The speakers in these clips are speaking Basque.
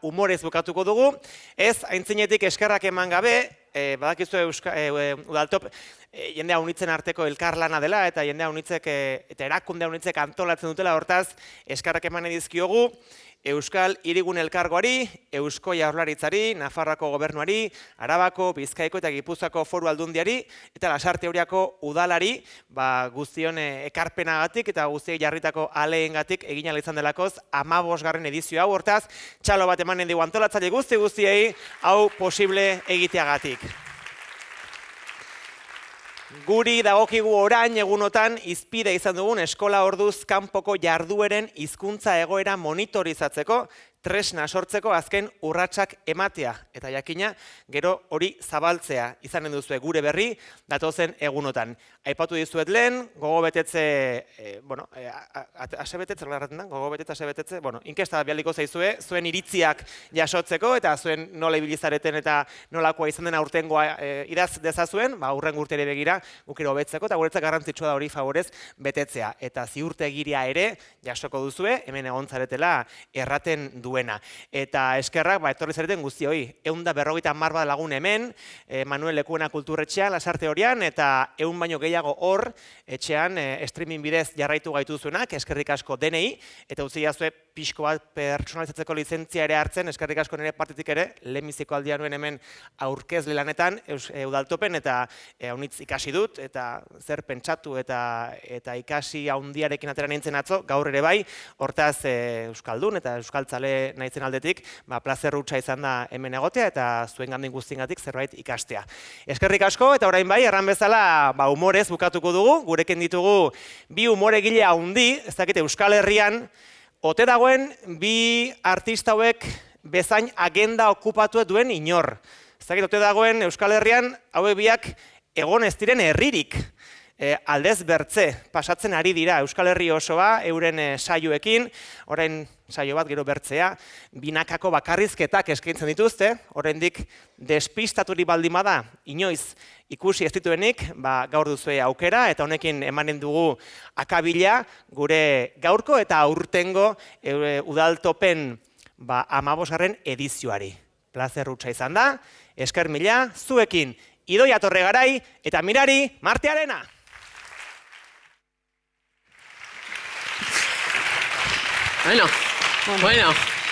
humorez bukatuko dugu. Ez, aintzinetik eskerrak eman gabe, badakizu Udaltop jendea unitzen arteko elkarlana dela, eta jendea unitzek, eta erakundea unitzek antolatzen dutela, hortaz, eskerrak eman edizkiogu, Euskal Hirigune Elkargoari, Eusko Jaurlaritzari, Nafarroako Gobernuari, Arabako, Bizkaiko eta Gipuzkoako Foru Aldundiari, eta Lasarte Euriako udalari, guztion ekarpenagatik eta guztiek jarritako aleengatik egin ahal izan delakoz 15. edizio hau, hortaz, txalo bat emanen dugu antolatzaile guztiei hau posible egiteagatik. Guri dagokigu orain egunotan izpide izan dugun eskola orduz kanpoko jardueren hizkuntza egoera monitorizatzeko, tresna sortzeko azken urratsak ematea. Eta jakina, gero hori zabaltzea izanen duzue gure berri datozen egunotan. Aipatu dizuet lehen, gogobetetze, asebetetze, inkesta bialiko zaizue, zuen iritziak jasotzeko, eta zuen nola ibilizareten eta nolakoa izan den aurtengoa idaz dezazuen, hurrengo urtere begira, gukero hobetzeko, eta guretzak garrantzitsua da hori favorez betetzea. Eta ziurtegiria ere jasoko duzue, hemen egontzaretela erraten duena. Eta eskerrak, etorri zareten guztioi, 150 bat lagun hemen, Manuel Lekuena kulturretxean, Lasarte Eurian, eta 100 baino gehiago hor, etxean, streaming bidez jarraitu gaituzuenak, eskerrik asko denei, eta utzi jazue pixko bat personalizatzeko lizentzia ere hartzen, eskerrik asko nire partetik ere, lehenbiziko aldia nuen hemen aurkezle lanetan, Udaltopen, eta haunitz ikasi dut, eta zer pentsatu eta ikasi haundiarekin atera nintzen atzo, gaur ere bai, hortaz Euskaldun eta Euskaltzale nahitzen aldetik, plazer hutsa izan da hemen egotea, eta zuen gandin guztiengatik zerbait ikastea. Eskerrik asko, eta orain bai, erran bezala, humorez bukatuko dugu, gurekin ditugu bi humoregile haundi, ez dakit Euskal Herrian, ote dagoen bi artista hauek bezain agenda okupatu duen inor. Ez dakit ote dagoen Euskal Herrian, hauek biak egon ez diren herririk. Aldez bertze, pasatzen ari dira Euskal Herri osoa, euren saioekin, orain saio bat gero bertzea, binakako bakarrizketak eskaintzen dituzte, oraindik despistaturi baldin bada, inoiz ikusi ez dituenik, gaur duzue aukera, eta honekin emanen dugu akabila gure gaurko eta aurtengo Udaltopen 15. edizioari. Plazer hutsa izan da, esker mila, zuekin Idoia Torregarai eta Mirari Martearena. Bueno,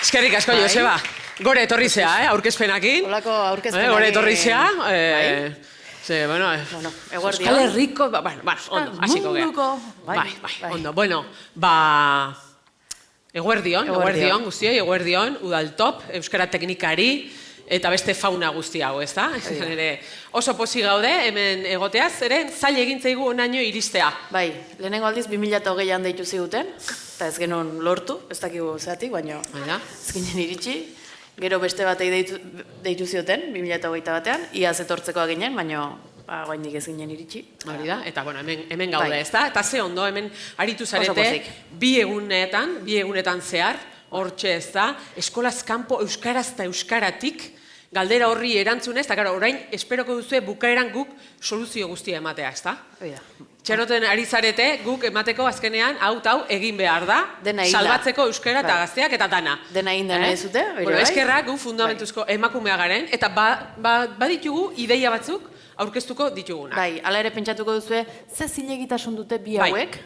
eskerrik asko, Joseba. Gore etorri zea, aurkezpenakin. Olako aurkezpenakin. Gore etorri zea. Eguerdion. Euskal Herriko, ondo, hasiko gea. Bai, ondo, bueno, eguerdion, guztioi, eguerdion, Udaltop, Euskara Teknikari, eta beste fauna guzti hau, ez da? Oso pozik gaude, hemen egoteaz, eren zail egintzaigu onaino iristea. Bai, lehenengo aldiz 2008an deitu ziguten, eta ez genuen lortu, ez dakigu zeatik, baina ez ginen iritsi. Gero beste batei deitu zioten, 2008 batean, iaz etortzeko ginen, baina goaindik ez ginen iritsi. Hori da, eta hemen gaude, ez da? Eta ze ondo, hemen aritu zarete, bi egunetan zehar, hortxe ez da, eskolaz kanpo euskaraz eta euskaratik, galdera horri erantzunez, eta orain esperoko duzue bukaeran guk soluzio guztia ematea, ez da? Txeroten ari zarete, guk emateko azkenean, hau egin behar da, salbatzeko euskara eta gazteak eta dana. Dena egin dena ez dute, eskerrak gu fundamentuzko emakumea garen, eta baditugu ideia batzuk aurkeztuko dituguna. Bai, ala ere pentsatuko duzue, ze zilegitasun dute bi hauek,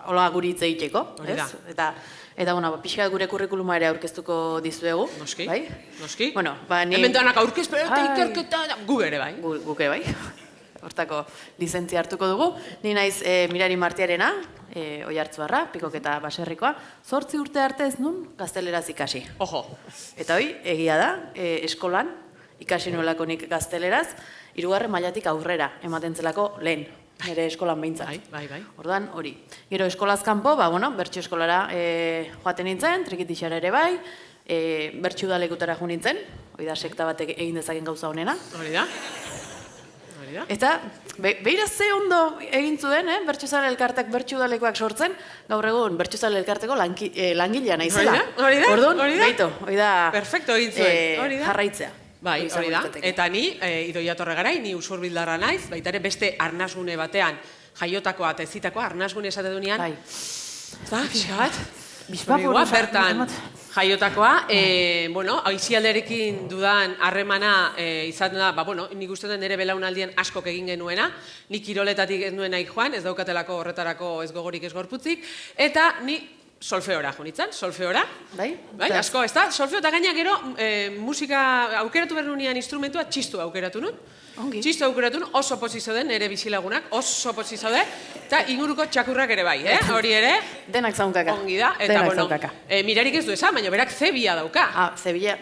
hola guri hitz egiteko, ez? Eta, pixka gure kurrikuluma ere aurkeztuko dizuegu. Noski, bai? noski. Ni... Hemen danak aurkezpera eta ikerketa, gu ere bai. Guke bai. Hortako lizentzia hartuko dugu. Ni naiz Mirari Martearena, Oiartzuarra, Pikok eta Baserrikoa. 8 urte arte ez nun gazteleraz ikasi. Ojo. Eta hoi, egia da, eskolan ikasi nuelako nik gazteleraz, 3. mailatik aurrera ematen zelako lehen. Nire eskolan behintzat. Bai. Orduan, hori. Gero eskolaz kanpo, bertxo eskolara joaten nintzen, trikitixara ere bai, bertxo udalekutara jo nintzen, hori da sekta batek egin dezaken gauza honena. Hori da. Eta, behira ze ondo egin zuen, bertxozale elkartek bertxo udalekoak sortzen, gaur egun bertxozale elkarteko langilea naizela. Hori da. Orduan, behitu, hori da perfecto egin zuen. Jarraitzea. Bai, hori da. Eta ni, Idoia Torregarai, ni usurbildarra naiz, baita ere beste arnasgune batean jaiotakoa eta ezitakoa, arnasgune esate dunean. Bai. Pixka bat, Bizpapu bertan jaiotakoa. Bueno, aizialderekin dudan harremana izan da, bueno, nik uste dut nire belaunaldian askok egin genuena, nik kiroletatik ez nuen nahi joan, ez daukatelako horretarako ez gogorik ez gorputzik, eta ni solfeora jo nintzen, solfeora. Bai? Asko, ez da? Solfeo eta gaina gero musika aukeratu behar nunean instrumentua txistu aukeratu nun. Txistu aukeratu nun, oso pozizio den, nire bizilagunak, oso pozizio den, eta inguruko txakurrak ere bai, hori ere. Denak zaunkaka. Ongi da, eta bueno, mirarik ez du esan, baina berak zebia dauka. Zebia.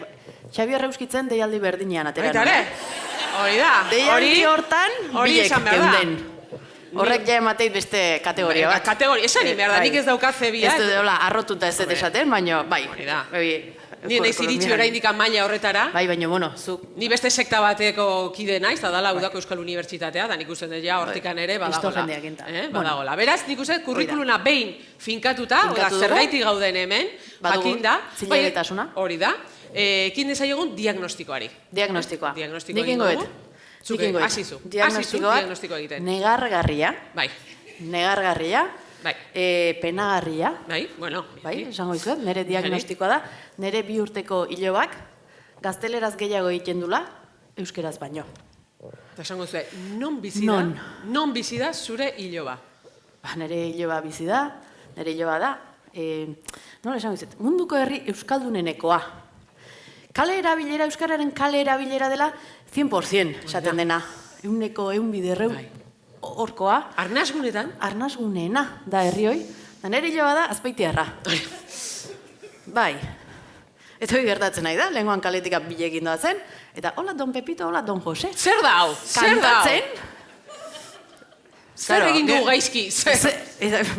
Xabi Arreuskitzen deialdi berdinean atera. Baita ere, hori da. Deialdi hortan, biek geunden. Horrek ja emateit beste kategoria bat. Kategoria, esan behar da, nik ez dauka zebia. Ez du deola, arrotuta ez dut esaten, baina bai. Hori da. Ni naiz iritsi oraindik maila horretara. Bai, baina, bueno, zuk... Ni beste sekta bateko kide naiz, da dala Udako Euskal Unibertsitatea, da nik uste dut ja hortikan ere badagola. Beraz, nik uste kurrikuluna behin finkatuta, zergaitik gauden hemen, jakinda. Zilegitasuna. Hori da. Ekin dezaiogun diagnostikoari. Diagnostikoa. Nik ingo dugu. Hasizu. Diagnostikoa egiten. Negargarria. Bai. Negargarria. Bai. Penagarria. Bai, bueno. Bai, esango izuet, nire diagnostikoa da. Nire 2 urteko ilobak gazteleraz gehiago egiten dula, euskeraz baino. Eta esango izuet, non bizi da zure iloba? Nire iloba bizi da, nire iloba da. Nola esango izuet, munduko herri euskaldunenekoa. Kale erabilera, euskararen kale erabilera dela 100% esaten dena. 100 biderreu. Horkoa. Arnasgunetan? Arnasguneena da herri hoi. Da nire hiloba da Azpeitiarra. Bai. Eta hori gertatzen nahi da, lehengoan kaletik bilekin doa zen. Eta hola Don Pepito, hola Don Jose. Zer da hau? Kantatzen. Zer egin dugu gaizki?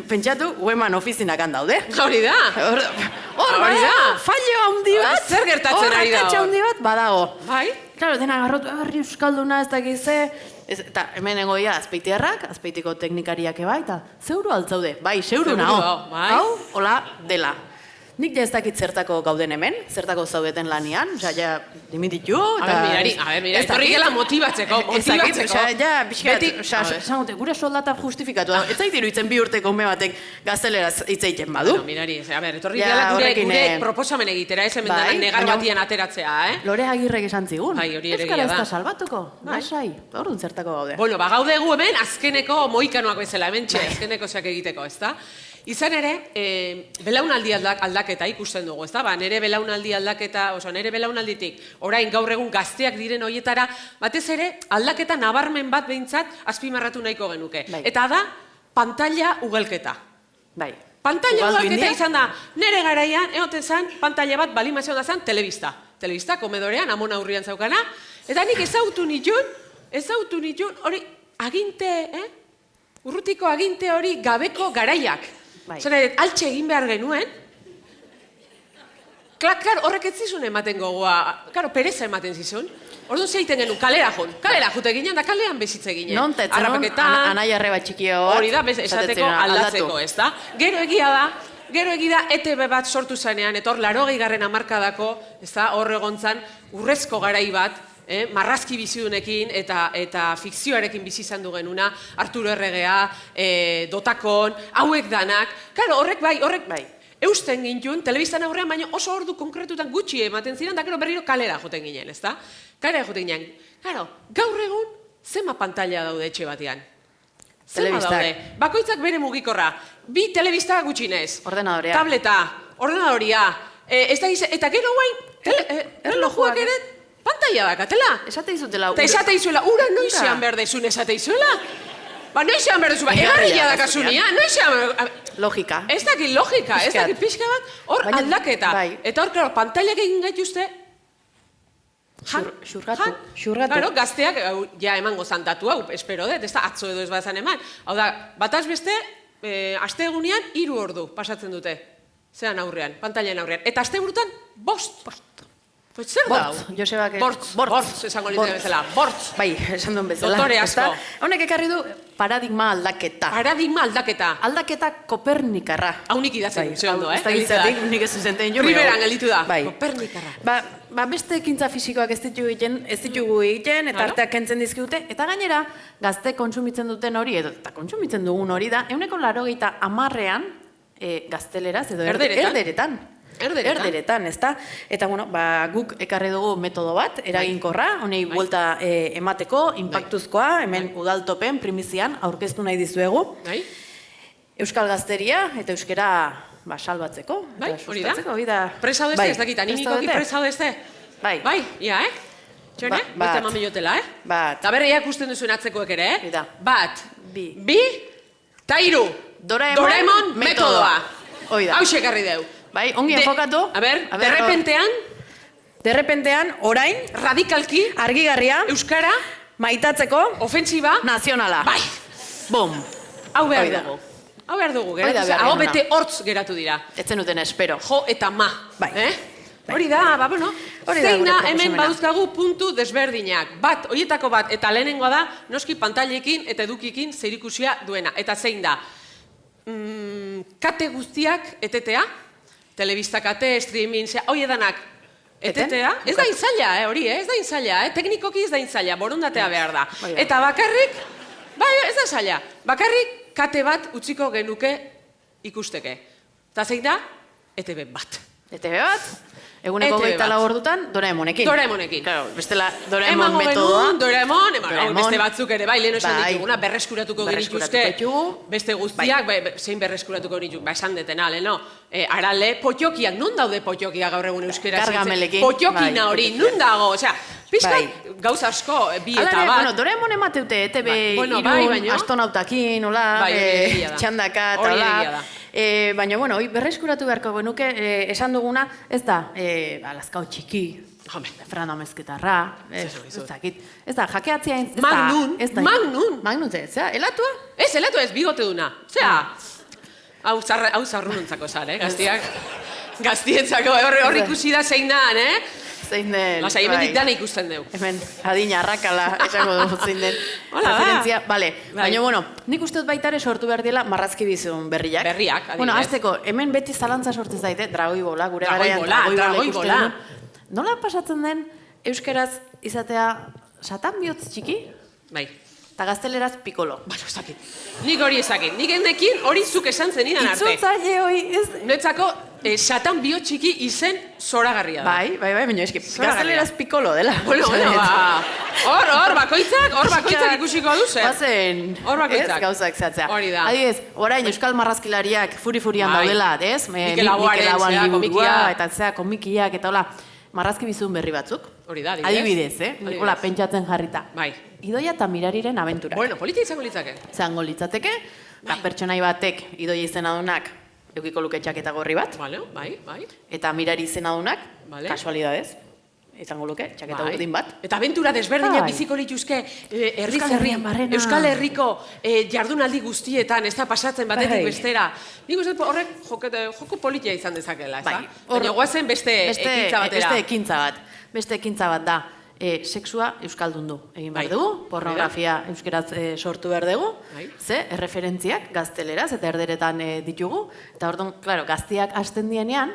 Pentsatu, Ueman ofizinakan daude. Hori da. Hor bada, fallo handi bat. Zer gertatzen ari dago? Horrakatxa handi bat badago. Bai? Claro, dena garrotu, herri euskalduna ez dakize. Eta hemen egoia Azpeitiarrak, Azpeitiko teknikariak eba, eta zeuru altzaude. Bai, zeuru naho. Hau, hola, dela. Nik ja ez dakit zertako gauden hemen, zertako zaudeten lanian, osea, ja, dimititu, eta... A ber, mira, etorri gela motibatzeko. Osea, ja, pixkat, osea, gure soldata justifikatu. Ez zait iruditzen 2 urteko ume batek gazteleraz hitz egiten badu. Mirari, a ber, etorri gela gure proposamen egitera, ez hemen denak negar batian ateratzea, Lore Agirrek esan zigun. Bai, hori ere gila da. Euskara ez da salbatuko, lasai, orduan zertako gaude. Bueno, gaude gu hemen, azkeneko moikanoak bezala, hemen azkeneko zeak egiteko, ez da? Izan ere, belaunaldi aldaketa ikusten dugu, ez da? Nere belaunaldi aldaketa, nere belaunalditik, orain gaur egun gazteak diren horietara, batez ere, aldaketa nabarmen bat behintzat azpimarratu nahiko genuke. Eta da, pantalla ugelketa. Bai. Pantalla ugelketa izan da, nere garaian, egoten zen, pantalla bat balimazio da zen, telebista. Telebista, komedorean, amon aurrian zaukana, eta nik ezautu nitun, hori, aginte, urrutiko aginte hori gabeko garaiak. Zora, altxe egin behar genuen. Klar, horrek ez zizun ematen gogoa. Karo, pereza ematen zizun. Orduan zeiten genuen, kalera jute ginen, da kalean bezitze ginen. Non, eta etzen anai arreba txikio bat. Hori da, esateko aldatzeko, ez da? Gero egia da, ETB bat sortu zanean, etor 80. hamarkadako, ez da, hor egontzan, urrezko garai bat, marrazki bizidunekin eta fikzioarekin bizi izan du genuna, Arturo Erregea, Dotakon, hauek danak. Claro, horrek bai, eusten gintun, telebistan aurrean, baina oso ordu konkretutan gutxi ematen ziren, da gero berriro kalera joten ginen, ez da? Kalera joten ginen. Claro, gaur egun, zema pantalla daude etxe batean? Zema daude? Bakoitzak bere mugikorra, 2 telebista gutxinez. Ordenadorea. Tableta, ordenadoria. Eta gero guain, erlojuak ere, pantalla dakatela. Esate izutela. Eta esate izuela, ura noizean berdezun esate izuela. Noizean berdezun, egarria dakasunia, noizean... Logika. Ez dakit logika, ez dakit pixka bat, hor aldaketa. Eta hor, klaro, pantallak egin gaituzte... Xurgatu. Claro, gazteak, ja emango zantatu hau, espero dut, ez da, atzo edo ez bazan eman. Hau da, bataz beste, aste egunean 3 ordu pasatzen dute. Zeran aurrean, pantallen aurrean. Eta aste burutan, 5. Zer da hau? Josebak... Bortz, esango nintzen bezala. Bortz. Bai, esan duen bezala. Doktore asko. Honek ekarri du paradigma aldaketa. Paradigma aldaketa. Aldaketa Kopernikarra. Hau nik idatzen, ze ondo, Ez da gitzatik, nik ez zuzenten jo. Primeran gelditu da. Kopernikarra. Beste ekintza fisikoak ez ditugu egiten, eta arteak kentzen dizkigute, eta gainera, gazte kontsumitzen duten hori, eta kontsumitzen dugun hori da, 80%an gazteleraz edo erderetan. erderetan, ezta? Eta, bueno, guk ekarri dugu metodo bat, eraginkorra, honei buelta emateko, inpaktuzkoa, hemen udaltopen, primizian, aurkeztu nahi dizuegu. Euskal Gazteria eta euskera salbatzeko. Bai, hori da. Presau deste, ez dakit, animikoki presau deste. Bai. Bai, ia, Txone, bote eman bilotela, Eta berre ikusten duzuen atzekoek ere, Bat, bi, ta hiru. Doraemon metodoa. Hau ekarri deu. Bai, ongi enfokatu. A ber, derrepentean, orain, radikalki, argigarria, euskara, maitatzeko, ofentsiba, nazionala. Bai. Bom. Hau behar dugu. Hau behar dugu, hau bete hortz geratu dira. Etzen duten espero. Jo eta ma. Hori da, zein da hemen baduzkagu puntu desberdinak. Bat, horietako bat, eta lehenengoa da, noski pantailekin eta edukikin zerikusia duena. Eta zein da, kate guztiak etetea, telebista kate, streaming, hori edanak etetea. Ez da inzaila, hori, ez da inzaila, teknikoki ez da inzaila, borondatea behar da. Eta bakarrik, ez da zaila, bakarrik kate bat utziko genuke ikusteke. Eta zein da, ETB bat. ETB bat? Eguneko 24 ordutan, Doraemonekin. Doraemonekin. Bestela, Doraemon metodoa. Doraemon, beste batzuk ere, lehenko esan dituguna, berreskuratuko genituzke. Beste guztiak, zein berreskuratuko genituzke, esan detena, leheno. Arale, potiokiak, non daude potiokiak gaur egun euskera? Gargamelekin. Potiokina hori, non dago? Osea, pizkat, gauz asko, bi eta bat. Doraemon emateute, ETB irun, astronautakin, txandaka, eta hola. Baina, bueno, berreskuratu beharko genuke, esan duguna, ez da, Lazkao txiki, Fernando Mezketarra, ez da, jakeatzea, Magnun, Magnun, elatua? Ez, elatua ez, bigote duna, zera, hau zarrunontzako zara, gaztiak, gaztientzako, hor ikusi da zein da, zein den... Lasa, hemendik dana ikusten dugu. Hemen, adina, arrakala, esango dugu zein den referentzia. Bale, baina, bueno, nik uste dut baitare sortu behar diela marrazki bizun berriak. Berriak, adibidez. Bueno, azteko, hemen beti zalantza sortzen zaite, dragoi bola, gure garaian dragoi bola. Nola pasatzen den, euskeraz izatea satan bihotz txiki? Bai. Eta gazteleraz pikolo. Bueno, ezakit. Nik hori ezakit. Nik endekin hori zuk esan zenidan arte. Itzultzaile hori, ez... Netzako, satan bihotz txiki izen zoragarria da. Bai, baina eski, gazteleraz pikolo dela. Bueno, hor bakoitzak ikusiko duzen. Bazen, ez gauzak zehatzea. Hori da. Adibidez, orain euskal marrazkilariak furi-furian daudela, ez? Mikel Laboaren, liburua, eta zea komikiak, eta hola, marrazki bizun berri batzuk. Hori da, adibidez, hola, pentsatzen jarrita. Bai. Idoia eta Mirariren abenturak. Bueno, politia izango litzake. Zango litzateke, pertsonai batek idoia izenadunak eukiko luke txaketa gorri bat. Bai. Eta Mirari izenadunak, kasualidadez, izango luke txaketa urdin bat. Eta abentura desberdinak biziko lituzke Euskal Herriko jardunaldi guztietan, ez da pasatzen batetik bestera. Nik uste horrek joko politia izan dezakela, ez da? Baina guazen beste ekintza batera. Beste ekintza bat da. Sexua euskaldundu egin behar dugu, pornografia euskeraz sortu behar dugu, erreferentziak gazteleraz eta erderetan ditugu, eta orduan, klaro, gaztiak hasten dienean,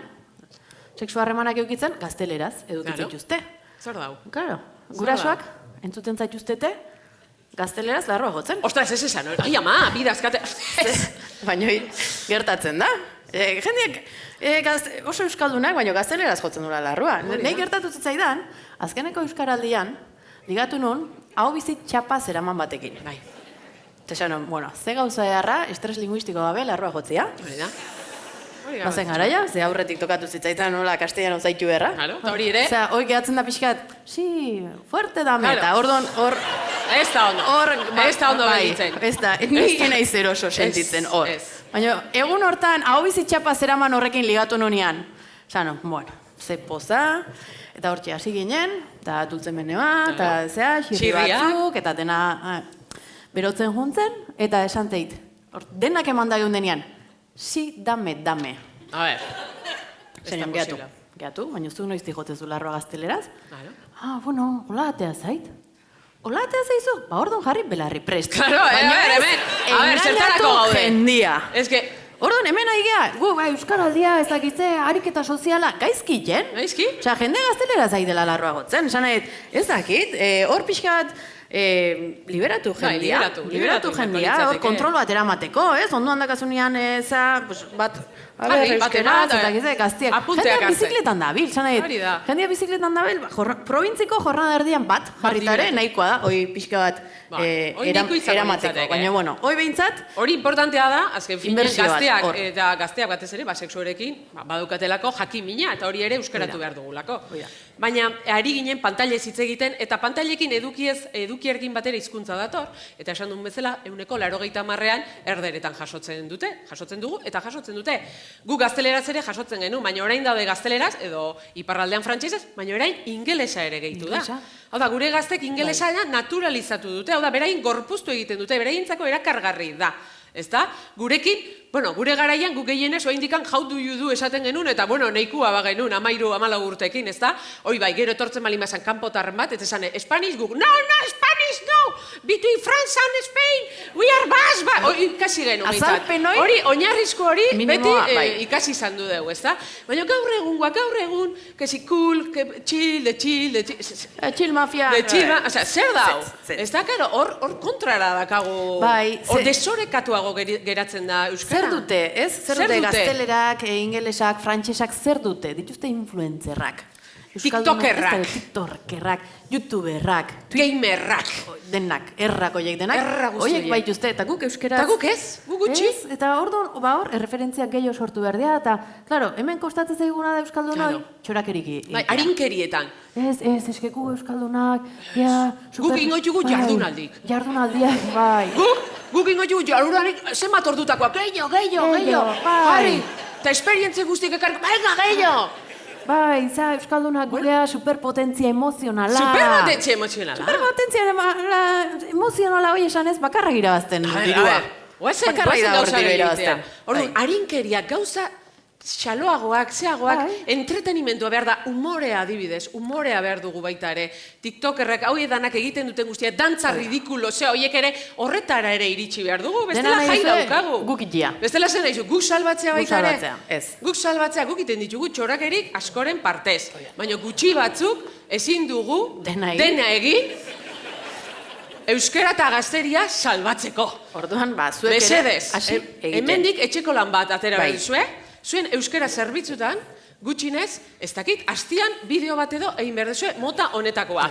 sexua harremanak eukitzen gazteleraz edukitzen dituzte. Zer dau? Klaro, gurasoak entzuten zaituztete, gazteleraz larroa jotzen. Ostras, ez esan, ai ama, bidazkate... Baina gertatzen da. Jendeak oso euskaldunak, baina gazteleraz jotzen dura larrua. Nei gertatu zitzaidan, azkeneko euskaraldian, ligatu nun, hau bizit txapa zeraman batekin. Bai. Eta esan, bueno, ze gauza edarra, estres linguistiko gabe, larrua jotzea. Hori da. Bazen garaia, ze aurretik tokatu zitzaitan nola castellano zaitu berra. Claro, eta hori ere. Osea, hoi gehatzen da pixkat, fuerte dame, eta orduan hor... Ez da ondo. Ez da ondo behitzen. Ez da, nik naiz eroso sentitzen hor. Baina, egun hortan, hau bizitxapa zeraman horrekin ligatu nunian. Zano, bueno, ze poza, eta hortxe hasi ginen, eta dultzen menea, eta zea, xirri batzuk, eta dena berotzen juntzen, eta esan teit, denak eman da denean, dame. A ver, zenean, gehatu, baina zuk noizti jotezu larroa gazteleraz. Bueno, hola atea zait. Hola atea zaizu? Ba, orduan jarri belarri prest. Claro, hemen, zertarako gaude. Jendia. Ez que... Orduan, hemen ari geha, euskaraldia, ez dakitze, ariketa soziala, gaizki, jen? Gaizki? Osa, jende gaztelera zaidela larroa gotzen, esan ez dakit, hor pixkat, liberatu jendia. Liberatu jendia, hor kontrol bat eramateko, ez? Onduan dakasunean, bat, euskera, gaztiak. Apunteak Jendea bizikletan dabil, jendea bizikletan dabil, probintziko jornada erdian bat, jarritare, nahikoa da, hoi pixka bat eramateko. Baina, bueno, hoi behintzat, hori importantea da, azken finean gazteak batez ere, sexuarekin, badukatelako jakimina, eta hori ere euskaratu behar dugulako. Baina, ari ginen pantailez hitz egiten, eta pantailekin edukierkin batera hizkuntza dator, eta esan duen bezala, 80%an erderetan jasotzen dugu, eta jasotzen dute. Gu gazteleraz ere jasotzen genuen, baina orain daude gazteleraz, edo iparraldean frantsesez, baina orain ingelesa ere gehitu da. Hau da, gure gaztek ingelesa naturalizatu dute, hau da, berain gorpuztu egiten dute, beraientzako erakargarri da. Ezta? Gurekin, gure garaian guk gehienez oaindikan how do you do esaten genuen, eta nahikoa genuen, 13-14 urtekin, ezta? Hoi bai, gero etortzen malimazan kanpotarren bat, ez esan, Spanish guk, no, Spanish no! Between France and Spain, we are Basque! Hoi ikasi genuen, hori, oinarrizko hori, beti ikasi izan du dugu, ezta? Baina gaur egun, kesi cool, chill, chill mafia, zer da hau? Ezta, karo, hor kontrara dakago, hor desorekatuago geratzen da euskara. Zer dute, ez? Zer dute gaztelerak, ingelesak, frantsesak, zer dute? Dituzte influencerrak. TikTokerrak, youtuberrak, gamerrak, denak, oiek denak, oiek baituzte, eta guk euskeraz... Eta guk ez, guk gutxi. Eta hor, erreferentziak gehiago sortu behar dira, eta, klaro, hemen kostatzen zaiguna da euskaldun hori, txorakeriki. Harinkerietan. Eske gu euskaldunak, guk ingoitugu jardunaldik. Jardunaldiak, bai. Guk ingoitugu jardunaldik, zenbat ordutakoak, gehiago, bai. Eta esperientzia guztiak ekarko, gehiago. Bai, euskaldunak gurea superpotentzia emozionala. Superpotentzia emozionala? Superpotentzia emozionala, hoi esan ez, bakarra irabazten dirua. Oazen gauza egitea. Orduan, harinkeria gauza xaloagoak, zeagoak, entretenimendua behar da, umorea adibidez, umorea behar dugu baita ere. TikTokerrak, hau edanak egiten duten guztia, dantza ridikulo, horiek ere horretara ere iritsi behar dugu, bestela jai daukagu. Guk itia. Bestela zen nahizu, guk salbatzea baita ere. Guk salbatzea, ez. Guk salbatzea, guk iten ditugu txorakerik askoren partez. Baina gutxi batzuk ezin dugu dena egin euskera eta gazteria salbatzeko. Orduan, zuek ere hasi egiten. Hemendik etxeko lan bat atera behar duzue, zuen euskera zerbitzutan, gutxinez, ez dakit, hastian bideo bat edo egin behar duzue mota honetakoa.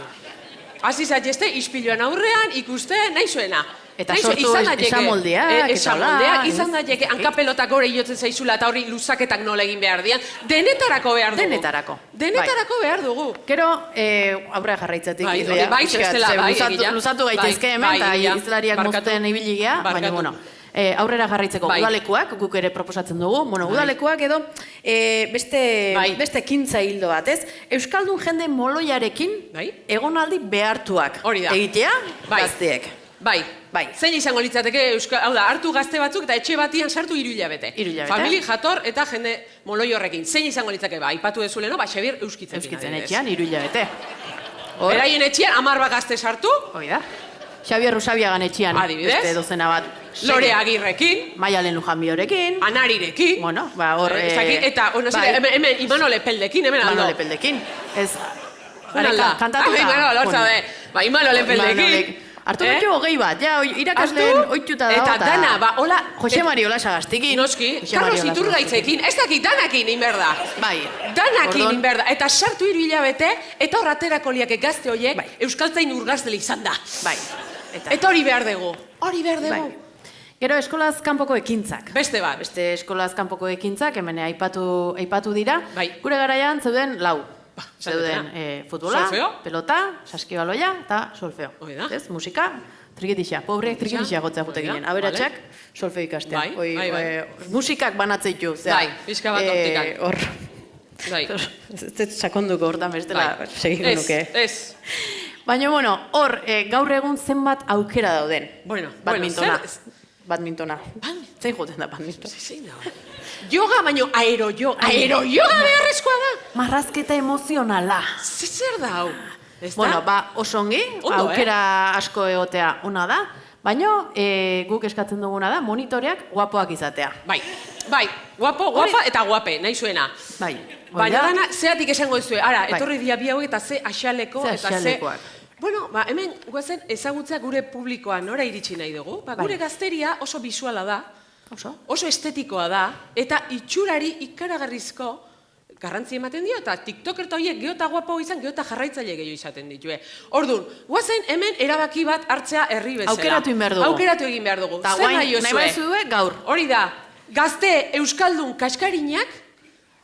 Hasi zaitezte, ispiluan aurrean, ikuste, nahi zuena. Eta sortu esamoldeak, izan daiteke, hankapelotak gore iotzen zaizula eta hori luzaketak nola egin behar dian. Denetarako behar dugu. Denetarako behar dugu. Gero, aurrea jarraitzatik. Bai, luzatu gaitezke hemen, eta izlariak mozten ibiligea, baina, bueno. Aurrera jarraitzeko udalekuak, guk ere proposatzen dugu, udalekuak edo beste ekintza hildo bat, ez? Euskaldun jende moloiarekin egonaldi behartuak egitea gazteek. Bai. Zein izango litzateke, hau da, hartu gazte batzuk eta etxe batian sartu 3 hilabete. Famili, jator eta jende moloi horrekin. Zein izango litzateke, aipatu dezuleno, Xabier Euskitzen. Euskitzen etxean, 3 hilabete. Beraien etxean, 10 gazte sartu. Hoi da. Xabier Rusabiagan etxean, beste dozena bat. Lore Agirrekin. Maialen Lujanbiorekin. Anarirekin. Bueno, hor... Eta, hemen Imanol Epeldekin, hemen aldo. Imanol Epeldekin. Ez... Kantatu da. Imanol Epeldekin. Hartu betxo hogei bat, irakasleen oituta da. Eta dana, hola... Jose Mari Olasagastikin. Noski, Carlos Iturgaitzekin, ez dakit danakin inberda. Bai. Danakin inberda. Eta sartu 3 hilabete, eta horraterako liak gazte horiek, euskaltzain urgazdele izan da. Bai. Eta hori behar dugu. Hori behar dugu. Gero eskolaz kanpoko ekintzak. Beste bat. Beste eskolaz kanpoko ekintzak, hemen aipatu dira. Gure garaian zeuden 4. Zeuden futbola, pelota, saskibaloia eta solfeo. Ez, musika, trikitixa. Pobreak trikitixa gotzea jute ginen. Aberatxak, solfeo ikastea. Musikak banatzeitu. Bai, pixka bat hortikak. Ez sakonduko hortan bestela segiko nuke. Ez. Baina, hor, gaur egun zenbat aukera dauden. Badmintona. Badmintona. Zein joten da badmintona? Zein da. Yoga, baino aeroyoga. Aeroyoga beharrezkoa da. Marrazketa emozionala. Zer da hau? Bueno, osongi, aukera asko egotea una da, baina guk eskatzen duguna da monitoreak guapoak izatea. Bai, guapa eta guape, nahi zuena. Bai. Baina dana, zeatik esango duzue, ara, etorri dia bi hauek eta ze axaleko eta ze... Bueno, hemen guazen ezagutzea gure publikoa nora iritsi nahi dugu. Gure gazteria oso bisuala da, oso estetikoa da, eta itxurari ikaragarrizko garrantzi ematen dio, eta tiktoker eta horiek geota guapo izan, geota jarraitzaile gehiago izaten ditue. Orduan, guazen hemen erabaki bat hartzea herri bezala. Aukeratu egin behar dugu. Aukeratu egin behar dugu. Zer nahi baizue gaur. Hori da, gazte euskaldun kaskarinak,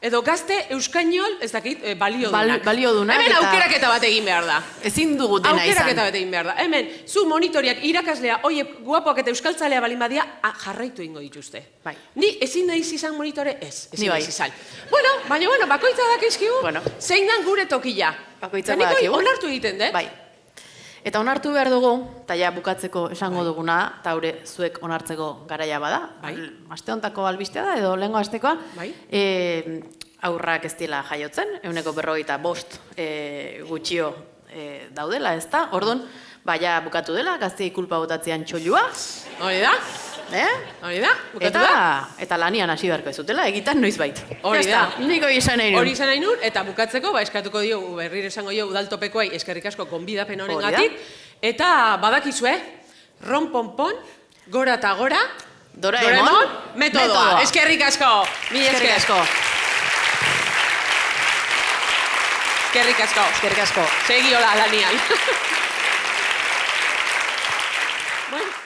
edo gazte euskainol, ez dakit, baliodunak. Baliodunak. Hemen aukeraketa bat egin behar da. Ezin dugu dena izan. Aukeraketa bat egin behar da. Hemen, zu monitoriak irakaslea, oie guapoak eta euskaltzalea balin badia, jarraitu ingo dituzte. Bai. Ni ezin naiz izan monitore, ezin bai. naiz izan. Baina, bakoitza dakizkigu, zein dan gure tokila. Bakoitza badakigu. Onartu egiten, dut? Bai. Eta onartu behar dugu, eta ja bukatzeko esango duguna, eta haure zuek onartzeko garaia bada. Aste hontako albistea da, edo lehengo astekoa. Aurrak ez dira jaiotzen, 155 gutxio daudela, ez da? Orduan, ja bukatu dela, gaztiei kulpa botatzean txollua. Hori da? Hori da? Bukatu da? Eta lanian hasi beharko ez dutela, egitan noizbait. Hori da. Niko izan nahi nun. Hori izan nahi nun, eta bukatzeko, eskatuko dio, berriro esango dio, udaltopekoai eskerrik asko gonbidapen honengatik. Eta badakizue, ronponpon, gora eta gora, Doraemon, metodoa. Eskerrik asko. Eskerrik asko. Eskerrik asko. Eskerrik asko. Segi hola lanian. Bueno.